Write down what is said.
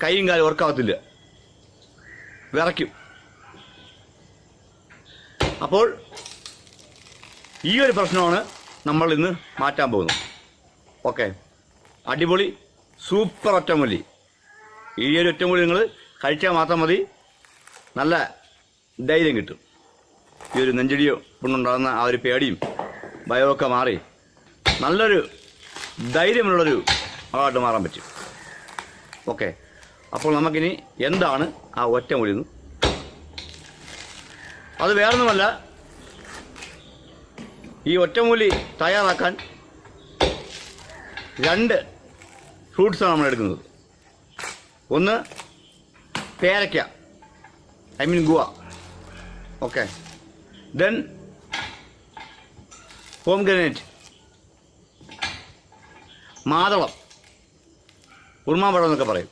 കൈയും കാലും വർക്കാവത്തില്ല, വിറയ്ക്കും. അപ്പോൾ ഈ ഒരു പ്രശ്നമാണ് നമ്മൾ ഇന്ന് മാറ്റാൻ പോകുന്നത്. ഓക്കെ, അടിപൊളി സൂപ്പർ ഒറ്റമൂലി. ഈ ഒരു ഒറ്റമൂലി നിങ്ങൾ കഴിച്ചാൽ മാത്രം മതി, നല്ല ധൈര്യം കിട്ടും. ഈ ഒരു നെഞ്ചടിയോ പുണ്ണുണ്ടാകുന്ന ആ ഒരു പേടിയും ഭയമൊക്കെ മാറി നല്ലൊരു ധൈര്യമുള്ളൊരു ആളായിട്ട് മാറാൻ പറ്റും. ഓക്കെ, അപ്പോൾ നമുക്കിനി എന്താണ് ആ ഒറ്റമൂലി എന്ന്, അത് വേറൊന്നുമല്ല, ഈ ഒറ്റമൂലി തയ്യാറാക്കാൻ 2 ഫ്രൂട്ട്സാണ് നമ്മൾ എടുക്കുന്നത്. ഒന്ന് പേരയ്ക്ക, I mean guava. Okay, then pomegranate, മാതളം, ഉറുമാമ്പഴം എന്നൊക്കെ പറയും.